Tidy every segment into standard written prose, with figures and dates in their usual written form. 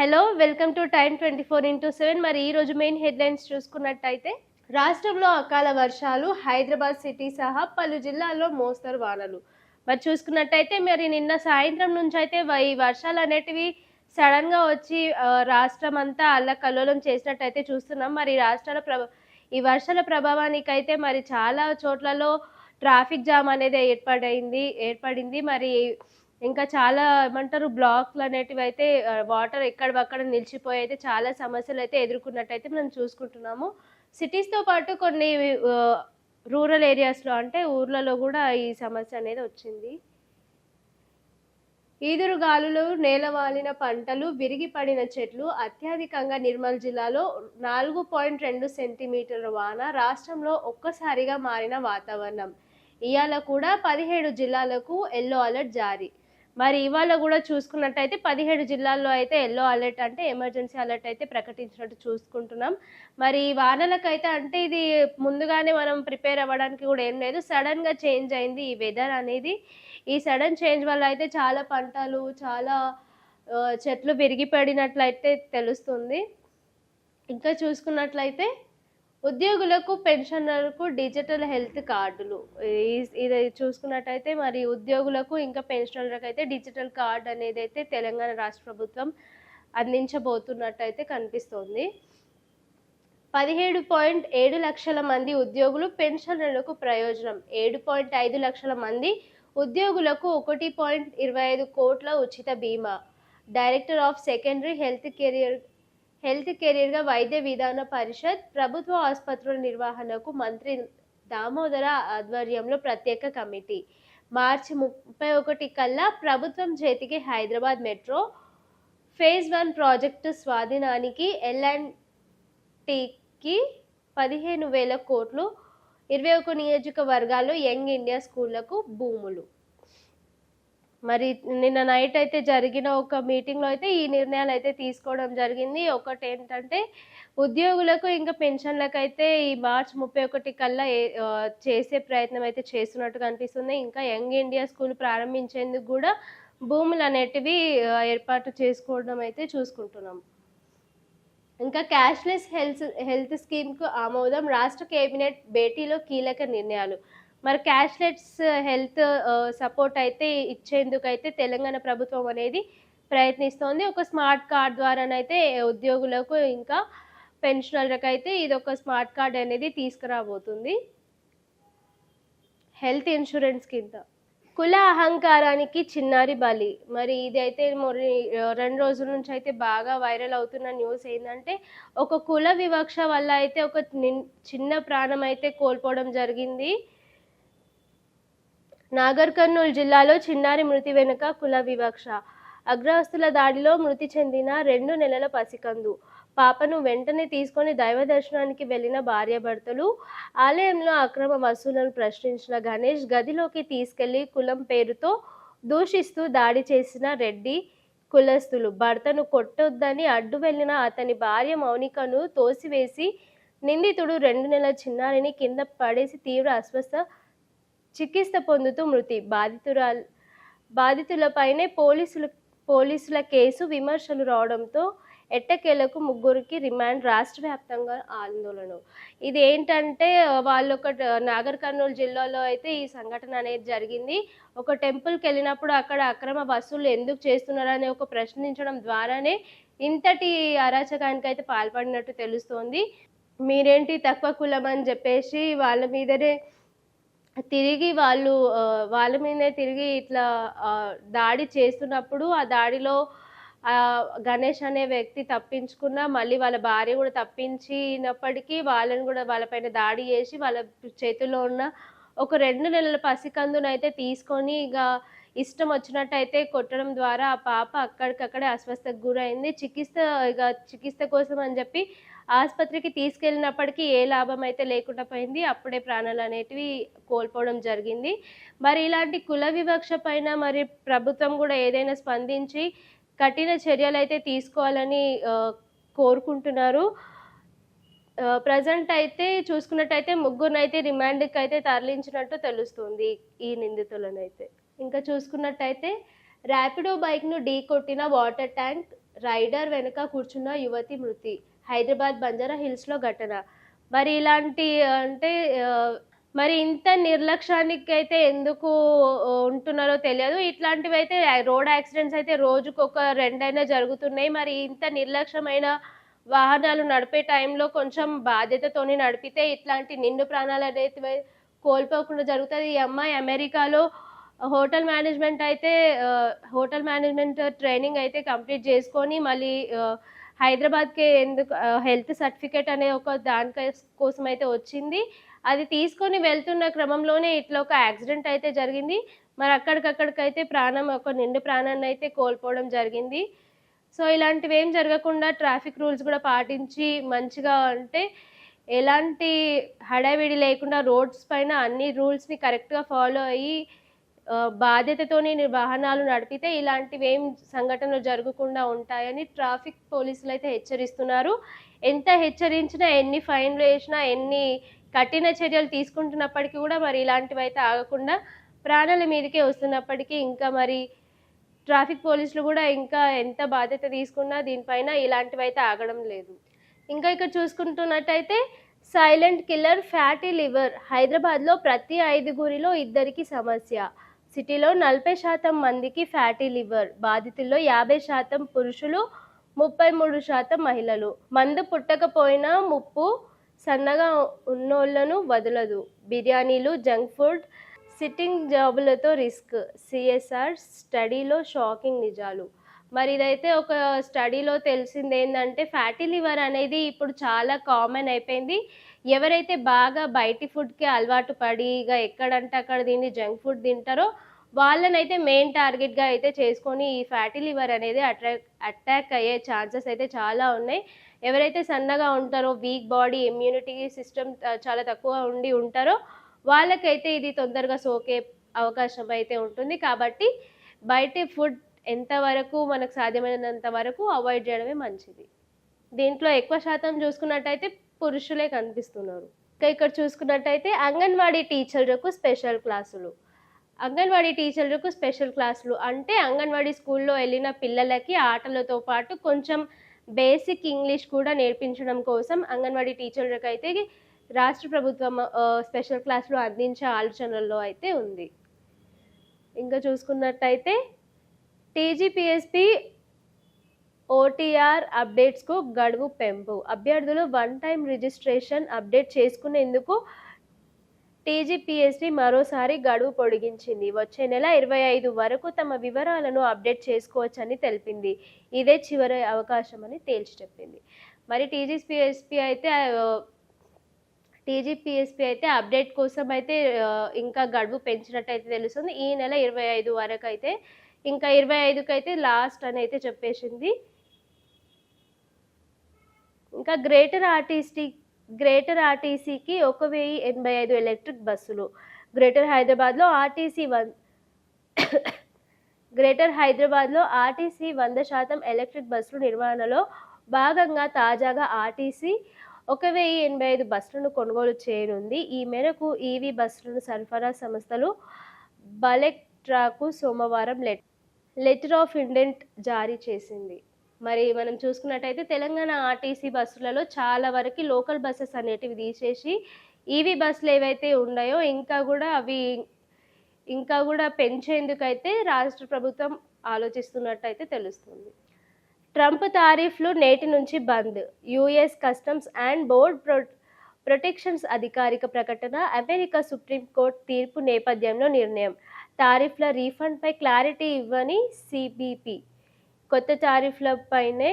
Hello welcome to time 24x7. మరి ఈ రోజు మెయిన్ హెడ్లైన్స్ చూసుకున్నట్టయితే రాష్ట్రంలో అకాల వర్షాలు, హైదరాబాద్ సిటీ సహా పలు జిల్లాల్లో మోస్తరు వానలు. మరి చూసుకున్నట్టయితే మరి నిన్న సాయంత్రం నుంచి అయితే ఈ వర్షాలు అనేటివి సడన్ గా వచ్చి రాష్ట్రం అంతా అల్లకల్లోలం చేసినట్టయితే చూస్తున్నాం. మరి ఈ వర్షాల ప్రభావానికైతే మరి చాలా చోట్లలో ట్రాఫిక్ జామ్ అనేది ఏర్పడింది. మరి ఇంకా చాలా ఏమంటారు బ్లాక్లు అనేటివి అయితే వాటర్ ఎక్కడక్కడ నిలిచిపోయి అయితే చాలా సమస్యలు అయితే ఎదుర్కొన్నట్టయితే మనం చూసుకుంటున్నాము. సిటీస్తో పాటు కొన్ని రూరల్ ఏరియాస్లో అంటే ఊర్లలో కూడా ఈ సమస్య అనేది వచ్చింది. ఈదురుగాలులు, నేలవాలిన పంటలు, విరిగి పడిన చెట్లు, అత్యధికంగా నిర్మల్ జిల్లాలో 4.2 సెంటీమీటర్ల వాన, రాష్ట్రంలో ఒక్కసారిగా మారిన వాతావరణం. ఇవాళ కూడా 17 జిల్లాలకు ఎల్లో అలర్ట్ జారీ. మరి ఇవాళ కూడా చూసుకున్నట్టయితే 17 జిల్లాల్లో అయితే ఎల్లో అలర్ట్ అంటే ఎమర్జెన్సీ అలర్ట్ అయితే ప్రకటించినట్టు చూసుకుంటున్నాం. మరి ఈ వానలకైతే అంటే ఇది ముందుగానే మనం ప్రిపేర్ అవ్వడానికి కూడా ఏం లేదు, సడన్గా చేంజ్ అయింది ఈ వెదర్ అనేది. ఈ సడన్ చేంజ్ వల్ల అయితే చాలా పంటలు, చాలా చెట్లు విరిగిపడినట్లయితే తెలుస్తుంది. ఇంకా చూసుకున్నట్లయితే ఉద్యోగులకు, పెన్షనర్లకు డిజిటల్ హెల్త్ కార్డులు. ఇది చూసుకున్నట్టయితే మరి ఉద్యోగులకు ఇంకా పెన్షనర్లకు అయితే డిజిటల్ కార్డ్ అనేది అయితే తెలంగాణ రాష్ట్ర ప్రభుత్వం అందించబోతున్నట్టయితే కనిపిస్తోంది. 17.7 లక్షల మంది ఉద్యోగులు, పెన్షనర్లకు ప్రయోజనం. 7.5 లక్షల మంది ఉద్యోగులకు 1.25 కోట్ల ఉచిత బీమా. డైరెక్టర్ ఆఫ్ సెకండరీ హెల్త్ కెరీర్గా వైద్య విధాన పరిషత్, ప్రభుత్వ ఆసుపత్రుల నిర్వహణకు మంత్రి దామోదర ఆధ్వర్యంలో ప్రత్యేక కమిటీ. మార్చి 31 కల్లా ప్రభుత్వం చేతికి హైదరాబాద్ మెట్రో ఫేజ్ 1 ప్రాజెక్టు స్వాధీనానికి. ఎల్ఎన్టీకి 15,000 కోట్లు. 21 నియోజకవర్గాల్లో యంగ్ ఇండియా స్కూళ్లకు భూములు. మరి నిన్న నైట్ అయితే జరిగిన ఒక మీటింగ్లో అయితే ఈ నిర్ణయాలు అయితే తీసుకోవడం జరిగింది. ఒకటి ఏంటంటే ఉద్యోగులకు ఇంకా పెన్షన్లకు అయితే ఈ మార్చి 31 కల్లా చేసే ప్రయత్నం అయితే చేస్తున్నట్టు కనిపిస్తుంది. ఇంకా యంగ్ ఇండియా స్కూల్ ప్రారంభించేందుకు కూడా భూములు అనేటివి ఏర్పాటు చేసుకోవడం అయితే చూసుకుంటున్నాం. ఇంకా క్యాష్లెస్ హెల్త్ స్కీమ్కు ఆమోదం. రాష్ట్ర కేబినెట్ భేటీలో కీలక నిర్ణయాలు. మరి క్యాష్లెస్ హెల్త్ సపోర్ట్ అయితే ఇచ్చేందుకు అయితే తెలంగాణ ప్రభుత్వం అనేది ప్రయత్నిస్తోంది. ఒక స్మార్ట్ కార్డ్ ద్వారానైతే ఉద్యోగులకు ఇంకా పెన్షనర్లకు అయితే ఇది ఒక స్మార్ట్ కార్డ్ అనేది తీసుకురాబోతుంది. హెల్త్ ఇన్సూరెన్స్ కింద కుల అహంకారానికి చిన్నారి బలి. మరి ఇది అయితే 2 రోజుల నుంచి అయితే బాగా వైరల్ అవుతున్న న్యూస్ ఏంటంటే ఒక కుల వివక్ష వల్ల అయితే ఒక చిన్న ప్రాణం అయితే కోల్పోవడం జరిగింది. నాగర్ కర్నూలు జిల్లాలో చిన్నారి మృతి వెనుక కుల వివక్ష. అగ్రహస్తుల దాడిలో మృతి చెందిన 2 నెలల పసికందు పాపను వెంటనే తీసుకొని దైవ దర్శనానికి వెళ్లిన భార్యాభర్తలు. ఆలయంలో అక్రమ వసూలను ప్రశ్నించిన గణేష్ గదిలోకి తీసుకెళ్లి కులం పేరుతో దూషిస్తూ దాడి చేసిన రెడ్డి కులస్తులు. భర్తను కొట్టొద్దని అడ్డు వెళ్లిన అతని భార్య మౌనికను తోసివేసి నిందితుడు 2 నెలల చిన్నారిని కింద పడేసి తీవ్ర చికిత్స పొందుతూ మృతి. బాధితులపైనే పోలీసుల కేసు. విమర్శలు రావడంతో ఎట్టకేలకు 3కి రిమాండ్. రాష్ట్ర వ్యాప్తంగా ఆందోళన. ఇది ఏంటంటే వాళ్ళు నాగర్ కర్నూలు జిల్లాలో అయితే ఈ సంఘటన అనేది జరిగింది. ఒక టెంపుల్కి వెళ్ళినప్పుడు అక్కడ అక్రమ వసూలు ఎందుకు చేస్తున్నారని ఒక ప్రశ్నించడం ద్వారానే ఇంతటి అరాచకానికి అయితే పాల్పడినట్టు తెలుస్తోంది. మీరేంటి తక్కువ కులం అని చెప్పేసి వాళ్ళ మీదనే తిరిగి ఇట్లా దాడి చేస్తున్నప్పుడు ఆ దాడిలో గణేష్ అనే వ్యక్తి తప్పించుకున్నా, మళ్ళీ వాళ్ళ భార్య కూడా తప్పించినప్పటికీ వాళ్ళని కూడా వాళ్ళపైన దాడి చేసి వాళ్ళ చేతిలో ఉన్న ఒక 2 నెలల పసికందునైతే తీసుకొని ఇక ఇష్టం వచ్చినట్టయితే కొట్టడం ద్వారా ఆ పాప అక్కడికక్కడే అస్వస్థకు గురైంది. చికిత్స కోసం అని చెప్పి ఆసుపత్రికి తీసుకెళ్ళినప్పటికీ ఏ లాభం అయితే లేకుండా పోయింది. అప్పుడే ప్రాణాలు అనేటివి కోల్పోవడం జరిగింది. మరి ఇలాంటి కుల వివక్ష పైన మరి ప్రభుత్వం కూడా ఏదైనా స్పందించి కఠిన చర్యలు అయితే తీసుకోవాలని కోరుకుంటున్నారు. ప్రజెంట్ అయితే చూసుకున్నట్టయితే 3 రిమాండ్కి అయితే తరలించినట్టు తెలుస్తుంది ఈ నిందితులనైతే. ఇంకా చూసుకున్నట్టయితే ర్యాపిడో బైక్ను ఢీ కొట్టిన వాటర్ ట్యాంక్. రైడర్ వెనుక కూర్చున్న యువతి మృతి. హైదరాబాద్ బంజారా హిల్స్‌లో ఘటన. మరి ఇలాంటి అంటే మరి ఇంత నిర్లక్ష్యానికైతే ఎందుకు ఉంటున్నారో తెలియదు. ఇట్లాంటివైతే రోడ్ యాక్సిడెంట్స్ అయితే రోజుకొక 2 అయినా జరుగుతున్నాయి. మరి ఇంత నిర్లక్ష్యమైన వాహనాలు నడిపే టైంలో కొంచెం బాధ్యతతోని నడిపితే ఇట్లాంటి నిండు ప్రాణాలనేటివి కోల్పోకుండా జరుగుతది. ఈ అమ్మాయి అమెరికాలో హోటల్ మేనేజ్మెంట్ అయితే హోటల్ మేనేజ్మెంట్ ట్రైనింగ్ అయితే కంప్లీట్ చేసుకొని మళ్ళీ హైదరాబాద్‌కి ఎందుకు హెల్త్ సర్టిఫికేట్ అనే ఒక కోసం అయితే వచ్చింది. అది తీసుకొని వెళ్తున్న క్రమంలోనే ఇట్లా ఒక యాక్సిడెంట్ అయితే జరిగింది. మరి అక్కడికక్కడికైతే ఒక నిండు ప్రాణాన్నయితే కోల్పోవడం జరిగింది. సో, ఇలాంటివేం జరగకుండా ట్రాఫిక్ రూల్స్ కూడా పాటించి మంచిగా అంటే ఎలాంటి హడావిడి లేకుండా రోడ్స్ పైన అన్ని రూల్స్‌ని కరెక్ట్‌గా ఫాలో అయ్యి బాధ్యతతోని వాహనాలు నడిపితే ఇలాంటివేం సంఘటనలు జరగకుండా ఉంటాయని ట్రాఫిక్ పోలీసులైతే హెచ్చరిస్తున్నారు. ఎంత హెచ్చరించినా, ఎన్ని ఫైన్‌లు వేసినా, ఎన్ని కఠిన చర్యలు తీసుకుంటున్నప్పటికీ కూడా మరి ఇలాంటివైతే ఆగకుండా ప్రాణాల మీదకే వస్తున్నప్పటికీ ఇంకా మరి ట్రాఫిక్ పోలీసులు కూడా ఇంకా ఎంత బాధ్యత తీసుకున్నా దీనిపైన ఇలాంటివైతే ఆగడం లేదు. ఇంకా ఇక్కడ చూసుకుంటున్నట్టయితే సైలెంట్ కిల్లర్ ఫ్యాటీ లివర్. హైదరాబాద్లో ప్రతి 5గురిలో 2కి సమస్య. సిటీలో 40% మందికి ఫ్యాటీ లివర్. బాధితుల్లో 50% పురుషులు, 33% మహిళలు. మందు పుట్టకపోయినా ముప్పు, సన్నగా ఉన్నోళ్లను వదలదు. బిర్యానీలు, జంక్ ఫుడ్, సిట్టింగ్ జాబులతో రిస్క్. సిఎస్ఆర్ స్టడీలో షాకింగ్ నిజాలు. మరి ఇదైతే ఒక స్టడీలో తెలిసింది ఏంటంటే ఫ్యాటీ లివర్ అనేది ఇప్పుడు చాలా కామన్ అయిపోయింది. ఎవరైతే బాగా బయటి ఫుడ్కి అలవాటు పడి ఇక ఎక్కడంటే అక్కడ దీన్ని జంక్ ఫుడ్ తింటారో వాళ్ళనైతే మెయిన్ టార్గెట్గా అయితే చేసుకొని ఈ ఫ్యాటీ లివర్ అనేది అటాక్ అయ్యే ఛాన్సెస్ అయితే చాలా ఉన్నాయి. ఎవరైతే సన్నగా ఉంటారో, వీక్ బాడీ, ఇమ్యూనిటీ సిస్టమ్ చాలా తక్కువ ఉంటారో వాళ్ళకైతే ఇది తొందరగా సోకే అవకాశం అయితే ఉంటుంది. కాబట్టి బయట ఫుడ్ ఎంతవరకు మనకు సాధ్యమైనంత వరకు అవాయిడ్ చేయడమే మంచిది. దీంట్లో ఎక్కువ శాతం చూసుకున్నట్టయితే పురుషులే కనిపిస్తున్నారు. ఇంకా ఇక్కడ చూసుకున్నట్టయితే అంగన్వాడీ టీచర్లకు స్పెషల్ క్లాసులు. అంగన్వాడీ టీచర్లకు స్పెషల్ క్లాసులు అంటే అంగన్వాడీ స్కూల్లో వెళ్ళిన పిల్లలకి ఆటలతో పాటు కొంచెం బేసిక్ ఇంగ్లీష్ కూడా నేర్పించడం కోసం అంగన్వాడీ టీచర్లకు అయితే రాష్ట్ర ప్రభుత్వం స్పెషల్ క్లాసులు అందించే ఆలోచనల్లో అయితే ఉంది. ఇంకా చూసుకున్నట్టయితే టీజీపీఎస్పీ ఓటీఆర్ అప్డేట్స్కు గడువు పెంపు. అభ్యర్థులు 1 టైం రిజిస్ట్రేషన్ అప్డేట్ చేసుకునేందుకు టీజీపీఎస్పీ మరోసారి గడువు పొడిగించింది. వచ్చే నెల 25 వరకు తమ వివరాలను అప్డేట్ చేసుకోవచ్చని తెలిపింది. ఇదే చివరి అవకాశం అని తేల్చి చెప్పింది. మరి టీజీపీఎస్పీ అయితే అప్డేట్ కోసం అయితే ఇంకా గడువు పెంచినట్టయితే తెలుస్తుంది. ఈ నెల 25 వరకు అయితే, ఇంకా 25కి అయితే లాస్ట్ అని అయితే చెప్పేసింది. ఇంకా గ్రేటర్ ఆర్టీసీకి 1085 ఎలక్ట్రిక్ బస్సులు. గ్రేటర్ హైదరాబాద్లో ఆర్టీసీ 100% ఎలక్ట్రిక్ బస్సులు నిర్వహణలో భాగంగా తాజాగా ఆర్టీసీ 1085 బస్సులను కొనుగోలు చేయనుంది. ఈ మేరకు ఈవీ బస్సులను సరఫరా సంస్థలు బలెక్ట్రాకు సోమవారం లెటర్ ఆఫ్ ఇంటెంట్ జారీ చేసింది. మరి మనం చూసుకున్నట్టయితే తెలంగాణ ఆర్టీసీ బస్సులలో చాలా వరకు లోకల్ బస్సెస్ అనేటివి తీసేసి ఈవీ బస్సులు ఏవైతే ఉన్నాయో ఇంకా కూడా పెంచేందుకైతే రాష్ట్ర ప్రభుత్వం ఆలోచిస్తున్నట్టయితే తెలుస్తుంది. ట్రంప్ తారీఫ్లు నేటి నుంచి బంద్. US customs and border protections అధికారిక ప్రకటన. అమెరికా సుప్రీంకోర్టు తీర్పు నేపథ్యంలో నిర్ణయం. తారీఫ్ల రీఫండ్పై క్లారిటీ ఇవ్వని సిబిపి. కొత్త తారీఫ్లపైనే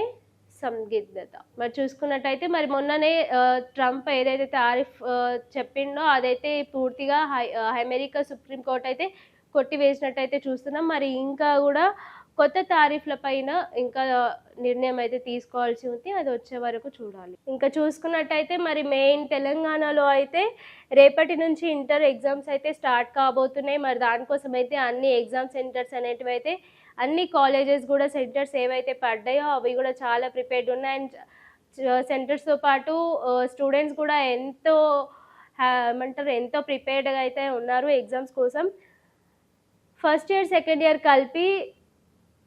సందిగ్ధత. మరి చూసుకున్నట్టయితే మరి మొన్ననే ట్రంప్ ఏదైతే తారీఫ్ చెప్పిండో అదైతే పూర్తిగా అమెరికా సుప్రీంకోర్టు అయితే కొట్టివేసినట్టయితే చూస్తున్నాం. మరి ఇంకా కూడా కొత్త తారీఫ్ల పైన ఇంకా నిర్ణయం అయితే తీసుకోవాల్సి ఉంది. అది వచ్చే వరకు చూడాలి. ఇంకా చూసుకున్నట్టయితే మరి మెయిన్ తెలంగాణలో అయితే రేపటి నుంచి ఇంటర్ ఎగ్జామ్స్ అయితే స్టార్ట్ కాబోతున్నాయి. మరి దానికోసం అయితే అన్ని ఎగ్జామ్ సెంటర్స్ అనేటివి అయితే అన్ని కాలేజెస్ కూడా సెంటర్స్ ఏవైతే పడ్డాయో అవి కూడా చాలా ప్రిపేర్డ్ ఉన్నాయి. అండ్ సెంటర్స్తో పాటు స్టూడెంట్స్ కూడా ఎంతో ప్రిపేర్డ్గా అయితే ఉన్నారు ఎగ్జామ్స్ కోసం. ఫస్ట్ ఇయర్ సెకండ్ ఇయర్ కలిపి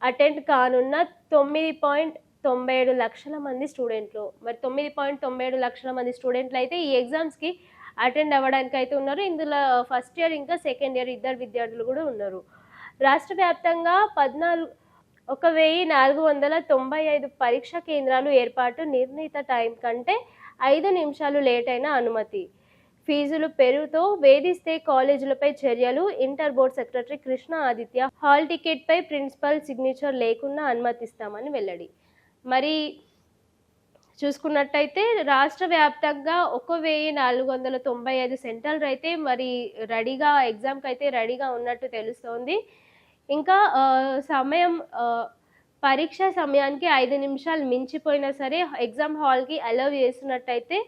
అటెండ్ కానున్న 9.97 మంది స్టూడెంట్లు. మరి 9.97 లక్షల మంది స్టూడెంట్లు అయితే ఈ ఎగ్జామ్స్కి అటెండ్ అవ్వడానికి అయితే ఉన్నారు. ఇందులో ఫస్ట్ ఇయర్ ఇంకా సెకండ్ ఇయర్ ఇద్దరు విద్యార్థులు కూడా ఉన్నారు. రాష్ట్ర వ్యాప్తంగా 1495 పరీక్షా కేంద్రాలు ఏర్పాటు, నిర్ణీత టైం కంటే 5 నిమిషాలు లేట్ అయిన అనుమతి. ఫీజులు పెరుగుతో వేధిస్తే కాలేజీలపై చర్యలు. Inter board secretary Krishna Aditya hall టికెట్పై ప్రిన్సిపల్ సిగ్నేచర్ లేకుండా అనుమతిస్తామని వెల్లడి. మరి చూసుకున్నట్టయితే రాష్ట్ర వ్యాప్తంగా 1495 సెంటర్లు అయితే మరి రెడీగా ఎగ్జామ్కి అయితే రెడీగా ఉన్నట్టు తెలుస్తోంది. ఇంకా పరీక్ష సమయానికి 5 నిమిషాలు మించిపోయినా సరే ఎగ్జామ్ హాల్కి అలౌ చేస్తున్నట్టయితే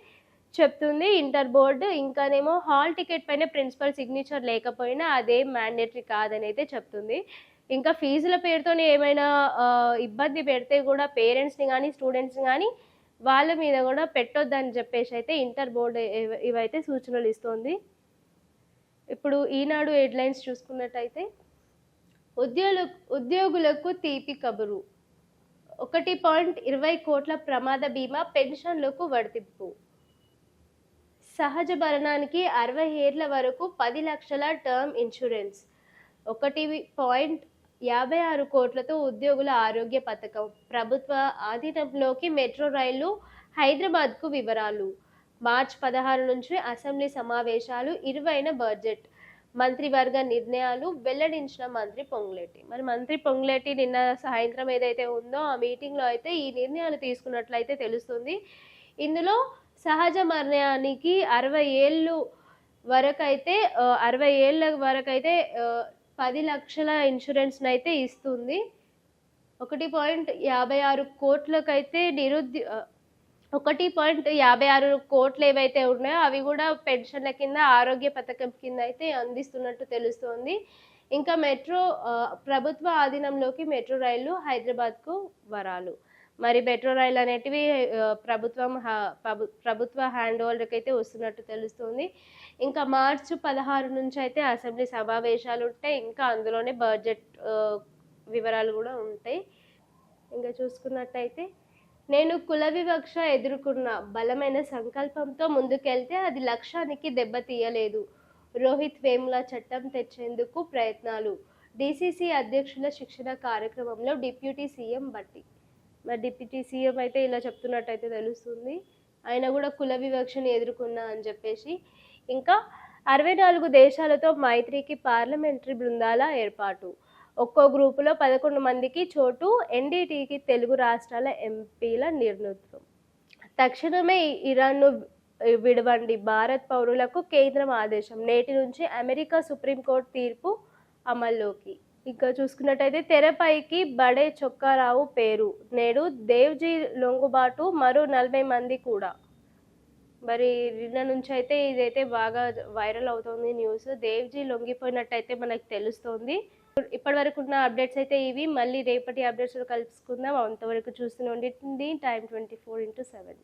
చెప్తుంది ఇంటర్ బోర్డు. ఇంకానేమో హాల్ టికెట్ పైన ప్రిన్సిపల్ సిగ్నేచర్ లేకపోయినా అదేం మ్యాండేటరీ కాదని అయితే చెప్తుంది. ఇంకా ఫీజుల పేరుతోనే ఏమైనా ఇబ్బంది పెడితే కూడా పేరెంట్స్ని కానీ స్టూడెంట్స్ని కానీ వాళ్ళ మీద కూడా పెట్టొద్దని చెప్పేసి అయితే ఇంటర్ బోర్డు ఇవైతే సూచనలు ఇస్తోంది. ఇప్పుడు ఈనాడు హెడ్లైన్స్ చూసుకున్నట్టయితే ఉద్యోగులకు తీపి కబురు. 1.20 కోట్ల ప్రమాద బీమా పెన్షన్లకు వర్తింపు. సహజ మరణానికి 60 ఏళ్ల వరకు 10 లక్షల టర్మ్ ఇన్సూరెన్స్. 1.56 కోట్లతో ఉద్యోగుల ఆరోగ్య పథకం. ప్రభుత్వ ఆధీనంలోకి మెట్రో రైళ్లు హైదరాబాద్కు వివరాలు. మార్చి 16 నుంచి అసెంబ్లీ సమావేశాలు. 20న బడ్జెట్ మంత్రివర్గ నిర్ణయాలు వెల్లడించిన మంత్రి పొంగులేటి. మరి మంత్రి పొంగులేటి నిన్న సాయంత్రం ఏదైతే ఉందో ఆ మీటింగ్లో అయితే ఈ నిర్ణయాలు తీసుకున్నట్లయితే తెలుస్తుంది. ఇందులో సహజ మరణానికి 60 ఏళ్ళ వరకు అయితే 10 లక్షల ఇన్సూరెన్స్ని అయితే ఇస్తుంది. 1.56 కోట్లకైతే 1.56 కోట్లు ఏవైతే ఉన్నాయో అవి కూడా పెన్షన్ల కింద ఆరోగ్య పథకం కింద అయితే అందిస్తున్నట్టు తెలుస్తోంది. ఇంకా ప్రభుత్వ ఆధీనంలోకి మెట్రో రైళ్లు హైదరాబాద్కు వరాలు. మరి మెట్రో రైలు అనేటివి ప్రభుత్వ హ్యాండ్ ఓవర్కి అయితే వస్తున్నట్టు తెలుస్తుంది. ఇంకా మార్చి 16 నుంచి అయితే అసెంబ్లీ సమావేశాలు ఉంటాయి. ఇంకా అందులోనే బడ్జెట్ వివరాలు కూడా ఉంటాయి. ఇంకా చూసుకున్నట్టయితే నేను కుల వివక్ష ఎదుర్కొన్న బలమైన సంకల్పంతో ముందుకెళ్తే అది లక్ష్యానికి దెబ్బతీయలేదు. రోహిత్ వేముల చట్టం తెచ్చేందుకు ప్రయత్నాలు. డిసిసి అధ్యక్షుల శిక్షణ కార్యక్రమంలో డిప్యూటీ సీఎం భట్టి. మరి డిప్యూటీ సీఎం అయితే ఇలా చెప్తున్నట్టయితే తెలుస్తుంది. ఆయన కూడా కుల వివక్షని ఎదుర్కొన్నా అని చెప్పేసి. ఇంకా 64 దేశాలతో మైత్రికి పార్లమెంటరీ బృందాల ఏర్పాటు. ఒక్కో గ్రూపులో 11 మందికి చోటు. ఎన్డీటీకి తెలుగు రాష్ట్రాల ఎంపీల నిర్ణయం. తక్షణమే ఇరాన్ను విడవండి, భారత్ పౌరులకు కేంద్రం ఆదేశం. నేటి నుంచి అమెరికా సుప్రీంకోర్టు తీర్పు అమల్లోకి. ఇంకా చూసుకున్నట్టయితే తెరపైకి బడే చొక్కారావు పేరు. నేడు దేవ్జీ లొంగుబాటు, మరో 40 మంది కూడా. మరి నిన్న నుంచి అయితే ఇదైతే బాగా వైరల్ అవుతుంది న్యూస్. దేవ్జీ లొంగిపోయినట్టయితే మనకు తెలుస్తోంది. ఇప్పటి వరకు ఉన్న అప్డేట్స్ అయితే ఇవి. మళ్ళీ రేపటి అప్డేట్స్లో కలుసుకుందాం. అంతవరకు చూస్తూనే ఉండి టైం 24/7.